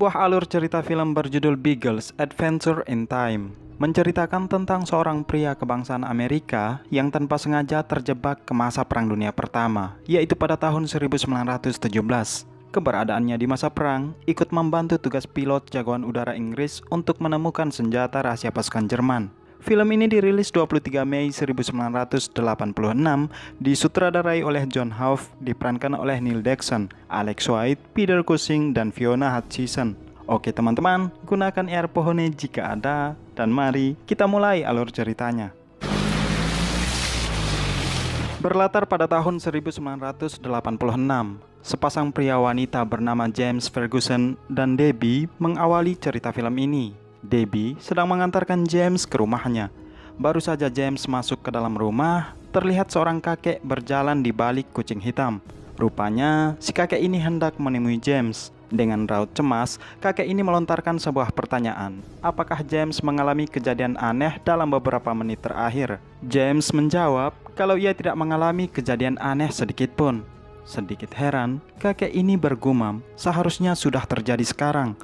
Sebuah alur cerita film berjudul Beagles Adventure in Time menceritakan tentang seorang pria kebangsaan Amerika yang tanpa sengaja terjebak ke masa Perang Dunia Pertama, yaitu pada tahun 1917. Keberadaannya di masa perang ikut membantu tugas pilot jagoan udara Inggris untuk menemukan senjata rahasia pasukan Jerman. Film ini dirilis 23 Mei 1986, disutradarai oleh John Hough, diperankan oleh Neil Dixon, Alex White, Peter Cushing, dan Fiona Hutchison. Oke teman-teman, gunakan air pohone jika ada, dan mari kita mulai alur ceritanya. Berlatar pada tahun 1986, sepasang pria wanita bernama James Ferguson dan Debbie mengawali cerita film ini. Debbie sedang mengantarkan James ke rumahnya. Baru saja James masuk ke dalam rumah, terlihat seorang kakek berjalan di balik kucing hitam. Rupanya, si kakek ini hendak menemui James. Dengan raut cemas, kakek ini melontarkan sebuah pertanyaan. Apakah James mengalami kejadian aneh dalam beberapa menit terakhir? James menjawab kalau ia tidak mengalami kejadian aneh sedikit pun. Sedikit heran, kakek ini bergumam, seharusnya sudah terjadi sekarang.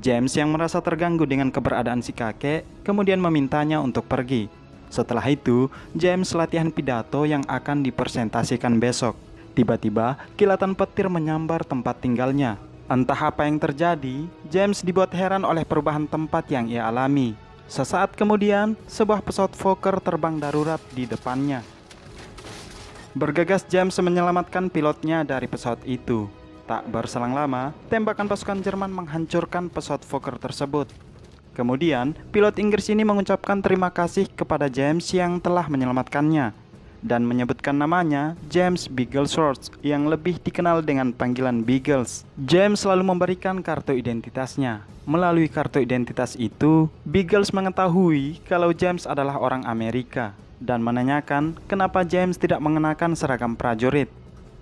James yang merasa terganggu dengan keberadaan si kakek, kemudian memintanya untuk pergi. Setelah itu, James latihan pidato yang akan dipresentasikan besok. Tiba-tiba, kilatan petir menyambar tempat tinggalnya. Entah apa yang terjadi, James dibuat heran oleh perubahan tempat yang ia alami. Sesaat kemudian, sebuah pesawat Fokker terbang darurat di depannya. Bergegas James menyelamatkan pilotnya dari pesawat itu. Tak berselang lama, tembakan pasukan Jerman menghancurkan pesawat Fokker tersebut. Kemudian, pilot Inggris ini mengucapkan terima kasih kepada James yang telah menyelamatkannya dan menyebutkan namanya James Bigglesworth yang lebih dikenal dengan panggilan Beagles. James selalu memberikan kartu identitasnya. Melalui kartu identitas itu, Beagles mengetahui kalau James adalah orang Amerika dan menanyakan kenapa James tidak mengenakan seragam prajurit.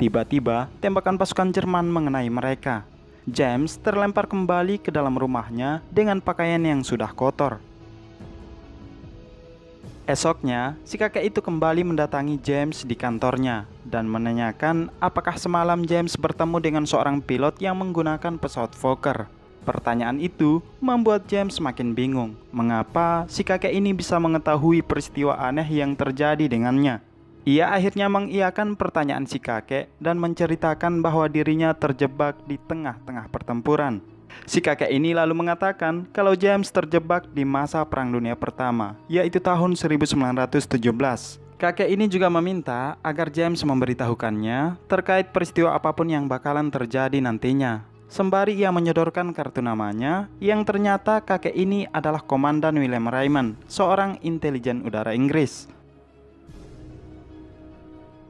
Tiba-tiba, tembakan pasukan Jerman mengenai mereka. James terlempar kembali ke dalam rumahnya dengan pakaian yang sudah kotor. Esoknya, si kakek itu kembali mendatangi James di kantornya dan menanyakan apakah semalam James bertemu dengan seorang pilot yang menggunakan pesawat Fokker. Pertanyaan itu membuat James makin bingung. Mengapa si kakek ini bisa mengetahui peristiwa aneh yang terjadi dengannya? Ia akhirnya mengiyakan pertanyaan si kakek dan menceritakan bahwa dirinya terjebak di tengah-tengah pertempuran. Si kakek ini lalu mengatakan kalau James terjebak di masa Perang Dunia Pertama, yaitu tahun 1917. Kakek ini juga meminta agar James memberitahukannya terkait peristiwa apapun yang bakalan terjadi nantinya. Sembari ia menyodorkan kartu namanya, yang ternyata kakek ini adalah Komandan William Raymond, seorang intelijen udara Inggris.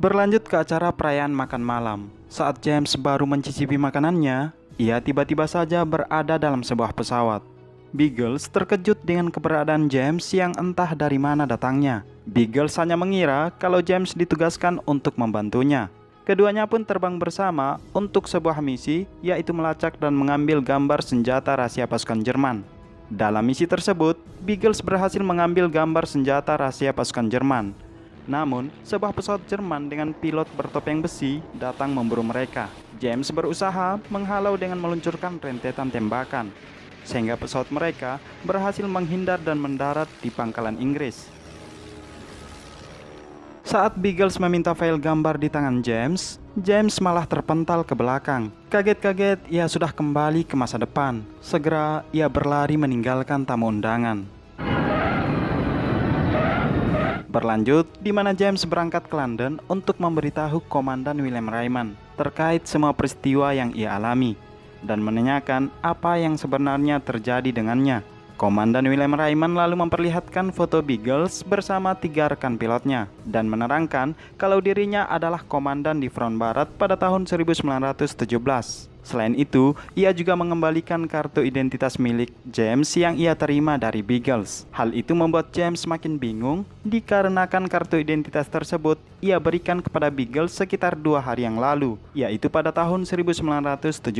Berlanjut ke acara perayaan makan malam. Saat James baru mencicipi makanannya, ia tiba-tiba saja berada dalam sebuah pesawat. Beagles terkejut dengan keberadaan James yang entah dari mana datangnya. Beagles hanya mengira kalau James ditugaskan untuk membantunya. Keduanya pun terbang bersama untuk sebuah misi, yaitu melacak dan mengambil gambar senjata rahasia pasukan Jerman. Dalam misi tersebut, Beagles berhasil mengambil gambar senjata rahasia pasukan Jerman. Namun, sebuah pesawat Jerman dengan pilot bertopeng besi datang memburu mereka. James berusaha menghalau dengan meluncurkan rentetan tembakan, sehingga pesawat mereka berhasil menghindar dan mendarat di pangkalan Inggris. Saat Beagles meminta file gambar di tangan James, James malah terpental ke belakang. Kaget-kaget, ia sudah kembali ke masa depan. Segera, ia berlari meninggalkan tamu undangan. Berlanjut, di mana James berangkat ke London untuk memberitahu Komandan William Raymond terkait semua peristiwa yang ia alami dan menanyakan apa yang sebenarnya terjadi dengannya. Komandan William Raymond lalu memperlihatkan foto Beagles bersama 3 rekan pilotnya dan menerangkan kalau dirinya adalah komandan di front barat pada tahun 1917. Selain itu, ia juga mengembalikan kartu identitas milik James yang ia terima dari Beagles. Hal itu membuat James makin bingung dikarenakan kartu identitas tersebut ia berikan kepada Beagles sekitar 2 hari yang lalu, yaitu pada tahun 1917.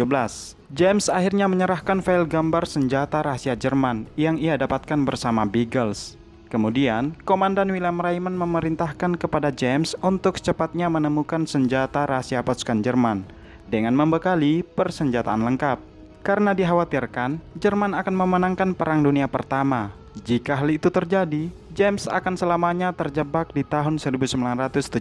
James akhirnya menyerahkan file gambar senjata rahasia Jerman yang ia dapatkan bersama Beagles. Kemudian, Komandan William Raymond memerintahkan kepada James untuk secepatnya menemukan senjata rahasia pasukan Jerman dengan membekali persenjataan lengkap. karena dikhawatirkan Jerman akan memenangkan Perang Dunia Pertama. Jika hal itu terjadi, James akan selamanya terjebak di tahun 1917.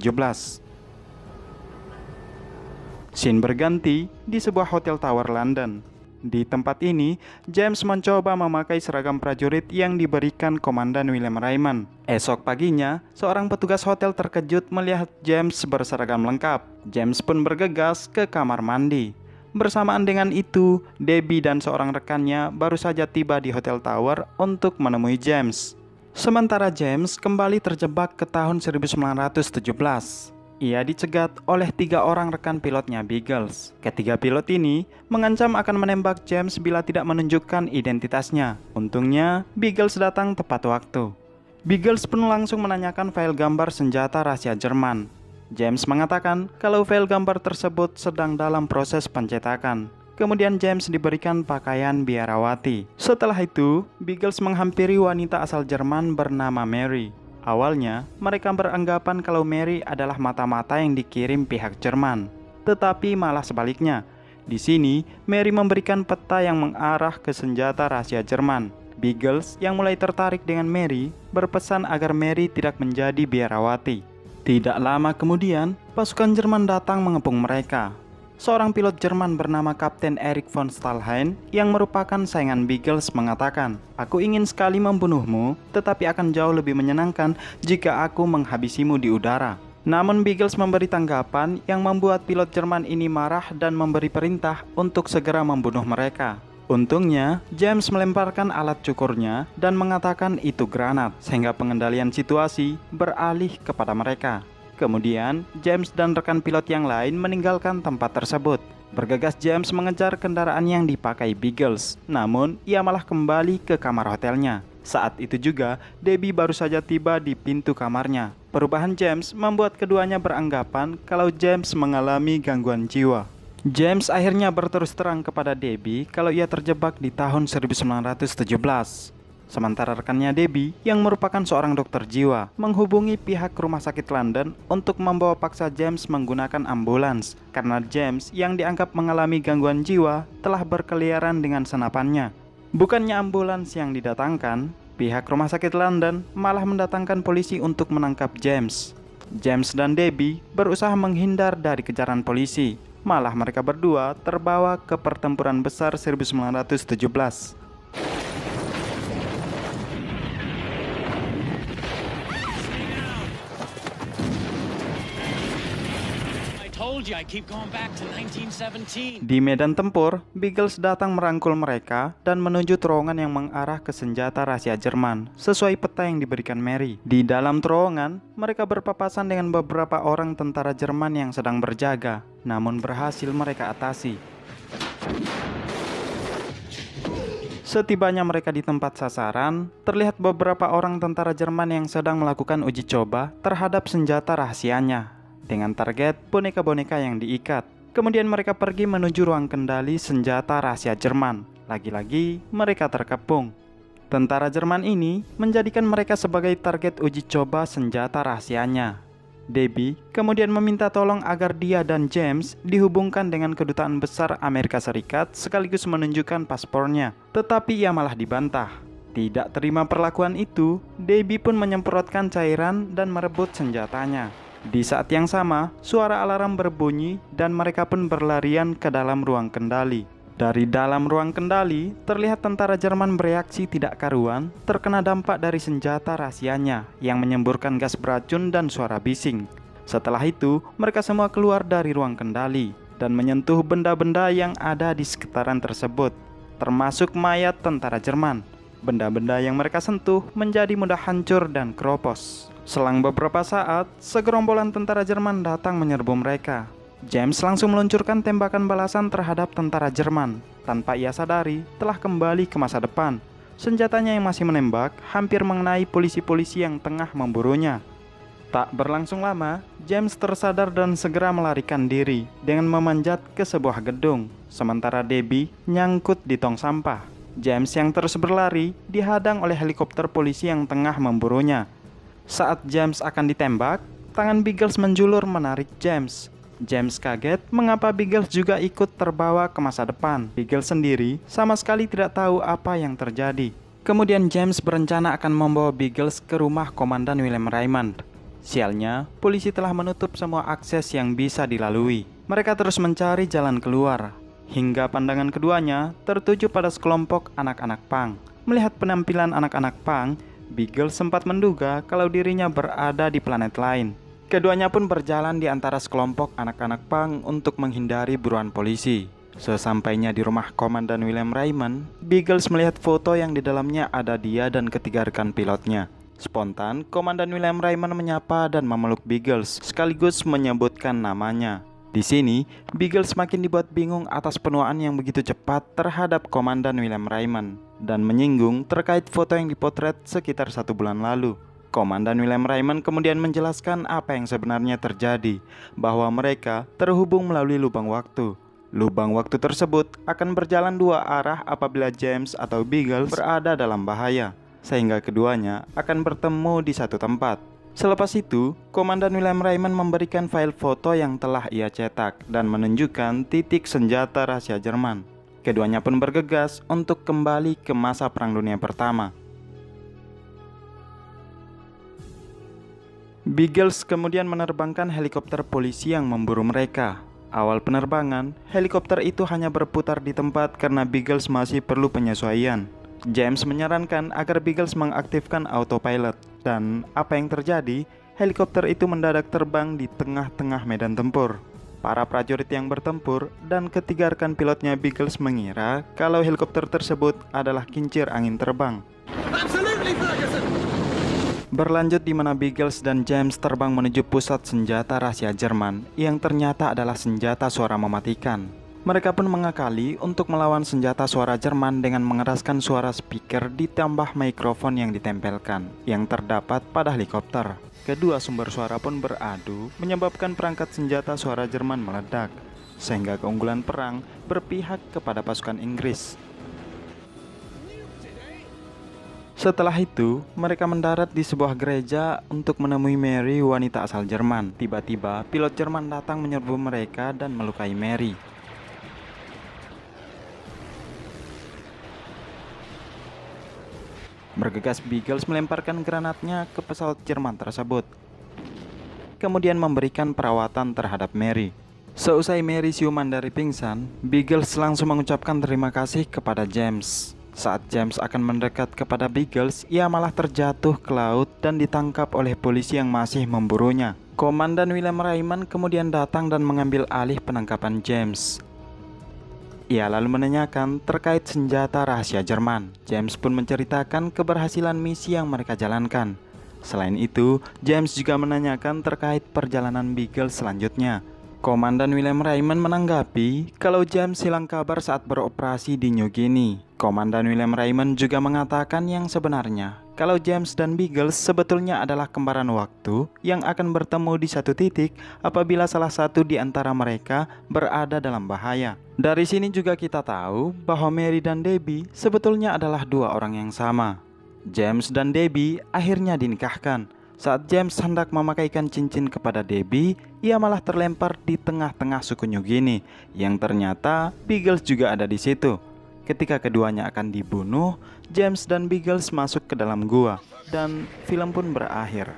Scene berganti di sebuah hotel tower London. Di tempat ini, James mencoba memakai seragam prajurit yang diberikan Komandan William Raymond. Esok paginya, seorang petugas hotel terkejut melihat James berseragam lengkap. James pun bergegas ke kamar mandi. Bersamaan dengan itu, Debbie dan seorang rekannya baru saja tiba di hotel tower untuk menemui James. Sementara James kembali terjebak ke tahun 1917. Ia dicegat oleh 3 orang rekan pilotnya Beagles. Ketiga pilot ini mengancam akan menembak James bila tidak menunjukkan identitasnya. Untungnya, Beagles datang tepat waktu. Beagles pun langsung menanyakan file gambar senjata rahasia Jerman. James mengatakan kalau file gambar tersebut sedang dalam proses pencetakan. Kemudian James diberikan pakaian biarawati. Setelah itu, Beagles menghampiri wanita asal Jerman bernama Mary. Awalnya, mereka beranggapan kalau Mary adalah mata-mata yang dikirim pihak Jerman. Tetapi malah sebaliknya. Di sini, Mary memberikan peta yang mengarah ke senjata rahasia Jerman. Beagles yang mulai tertarik dengan Mary, berpesan agar Mary tidak menjadi biarawati. Tidak lama kemudian, pasukan Jerman datang mengepung mereka. Seorang pilot Jerman bernama Kapten Erich von Stalhein yang merupakan saingan Beagles mengatakan, "Aku ingin sekali membunuhmu, tetapi akan jauh lebih menyenangkan jika aku menghabisimu di udara." Namun Beagles memberi tanggapan yang membuat pilot Jerman ini marah dan memberi perintah untuk segera membunuh mereka. Untungnya, James melemparkan alat cukurnya dan mengatakan itu granat, sehingga pengendalian situasi beralih kepada mereka. Kemudian, James dan rekan pilot yang lain meninggalkan tempat tersebut. Bergegas James mengejar kendaraan yang dipakai Beagles, namun ia malah kembali ke kamar hotelnya. Saat itu juga, Debbie baru saja tiba di pintu kamarnya. Perubahan James membuat keduanya beranggapan kalau James mengalami gangguan jiwa. James akhirnya berterus terang kepada Debbie kalau ia terjebak di tahun 1917. Sementara rekannya Debbie, yang merupakan seorang dokter jiwa, menghubungi pihak rumah sakit London untuk membawa paksa James menggunakan ambulans, karena James yang dianggap mengalami gangguan jiwa telah berkeliaran dengan senapannya. Bukannya ambulans yang didatangkan, pihak rumah sakit London malah mendatangkan polisi untuk menangkap James. James dan Debbie berusaha menghindar dari kejaran polisi, malah mereka berdua terbawa ke pertempuran besar 1917. Di medan tempur, Beagles datang merangkul mereka dan menuju terowongan yang mengarah ke senjata rahasia Jerman, sesuai peta yang diberikan Mary. Di dalam terowongan, mereka berpapasan dengan beberapa orang tentara Jerman yang sedang berjaga, namun berhasil mereka atasi. Setibanya mereka di tempat sasaran, terlihat beberapa orang tentara Jerman yang sedang melakukan uji coba terhadap senjata rahasianya dengan target boneka-boneka yang diikat. Kemudian mereka pergi menuju ruang kendali senjata rahasia Jerman. Lagi-lagi mereka terkepung. Tentara Jerman ini menjadikan mereka sebagai target uji coba senjata rahasianya. Debbie kemudian meminta tolong agar dia dan James dihubungkan dengan kedutaan besar Amerika Serikat sekaligus menunjukkan paspornya. Tetapi ia malah dibantah. Tidak terima perlakuan itu, Debbie pun menyemprotkan cairan dan merebut senjatanya. Di saat yang sama, suara alarm berbunyi dan mereka pun berlarian ke dalam ruang kendali. Dari dalam ruang kendali, terlihat tentara Jerman bereaksi tidak karuan terkena dampak dari senjata rahasianya yang menyemburkan gas beracun dan suara bising. Setelah itu, mereka semua keluar dari ruang kendali dan menyentuh benda-benda yang ada di sekitaran tersebut, termasuk mayat tentara Jerman. Benda-benda yang mereka sentuh menjadi mudah hancur dan keropos. Selang beberapa saat, segerombolan tentara Jerman datang menyerbu mereka. James langsung meluncurkan tembakan balasan terhadap tentara Jerman. Tanpa ia sadari, telah kembali ke masa depan. Senjatanya yang masih menembak hampir mengenai polisi-polisi yang tengah memburunya. Tak berlangsung lama, James tersadar dan segera melarikan diri dengan memanjat ke sebuah gedung. Sementara Debbie nyangkut di tong sampah. James yang terus berlari dihadang oleh helikopter polisi yang tengah memburunya. Saat James akan ditembak, tangan Beagles menjulur menarik James. James kaget mengapa Biggles juga ikut terbawa ke masa depan. Biggles sendiri sama sekali tidak tahu apa yang terjadi. Kemudian James berencana akan membawa Biggles ke rumah Komandan William Raymond. Sialnya, polisi telah menutup semua akses yang bisa dilalui. Mereka terus mencari jalan keluar, hingga pandangan keduanya tertuju pada sekelompok anak-anak punk. Melihat penampilan anak-anak punk, Biggles sempat menduga kalau dirinya berada di planet lain. Keduanya pun berjalan di antara sekelompok anak-anak punk untuk menghindari buruan polisi. Sesampainya di rumah Komandan William Raymond, Biggles melihat foto yang di dalamnya ada dia dan ketiga rekan pilotnya. Spontan, Komandan William Raymond menyapa dan memeluk Biggles, sekaligus menyebutkan namanya. Di sini, Biggles semakin dibuat bingung atas penuaan yang begitu cepat terhadap Komandan William Raymond dan menyinggung terkait foto yang dipotret sekitar 1 bulan lalu. Komandan William Raymond kemudian menjelaskan apa yang sebenarnya terjadi, bahwa mereka terhubung melalui lubang waktu. Lubang waktu tersebut akan berjalan 2 arah apabila James atau Biggles berada dalam bahaya, sehingga keduanya akan bertemu di satu tempat. Selepas itu, Komandan William Raymond memberikan file foto yang telah ia cetak dan menunjukkan titik senjata rahasia Jerman. Keduanya pun bergegas untuk kembali ke masa Perang Dunia Pertama. Biggles kemudian menerbangkan helikopter polisi yang memburu mereka. Awal penerbangan, helikopter itu hanya berputar di tempat karena Biggles masih perlu penyesuaian. James menyarankan agar Biggles mengaktifkan autopilot, dan apa yang terjadi? Helikopter itu mendadak terbang di tengah-tengah medan tempur. Para prajurit yang bertempur dan ketiga rekan pilotnya Biggles mengira kalau helikopter tersebut adalah kincir angin terbang. Berlanjut di mana Biggles dan James terbang menuju pusat senjata rahasia Jerman yang ternyata adalah senjata suara mematikan. Mereka pun mengakali untuk melawan senjata suara Jerman dengan mengeraskan suara speaker ditambah mikrofon yang ditempelkan yang terdapat pada helikopter. Kedua sumber suara pun beradu menyebabkan perangkat senjata suara Jerman meledak, sehingga keunggulan perang berpihak kepada pasukan Inggris. Setelah itu, mereka mendarat di sebuah gereja untuk menemui Mary, wanita asal Jerman. Tiba-tiba, pilot Jerman datang menyerbu mereka dan melukai Mary. Bergegas, Biggles melemparkan granatnya ke pesawat Jerman tersebut, kemudian memberikan perawatan terhadap Mary. Seusai Mary siuman dari pingsan, Biggles langsung mengucapkan terima kasih kepada James. Saat James akan mendekat kepada Biggles, ia malah terjatuh ke laut dan ditangkap oleh polisi yang masih memburunya. Komandan William Raymond kemudian datang dan mengambil alih penangkapan James. Ia lalu menanyakan terkait senjata rahasia Jerman. James pun menceritakan keberhasilan misi yang mereka jalankan. Selain itu, James juga menanyakan terkait perjalanan Biggles selanjutnya. Komandan William Raymond menanggapi kalau James hilang kabar saat beroperasi di New Guinea. Komandan William Raymond juga mengatakan yang sebenarnya, kalau James dan Biggles sebetulnya adalah kembaran waktu yang akan bertemu di satu titik apabila salah satu di antara mereka berada dalam bahaya. Dari sini juga kita tahu bahwa Mary dan Debbie sebetulnya adalah 2 orang yang sama. James dan Debbie akhirnya dinikahkan. Saat James hendak memakaikan cincin kepada Debbie, ia malah terlempar di tengah-tengah suku New Guinea, yang ternyata Biggles juga ada di situ. Ketika keduanya akan dibunuh, James dan Biggles masuk ke dalam gua, dan film pun berakhir.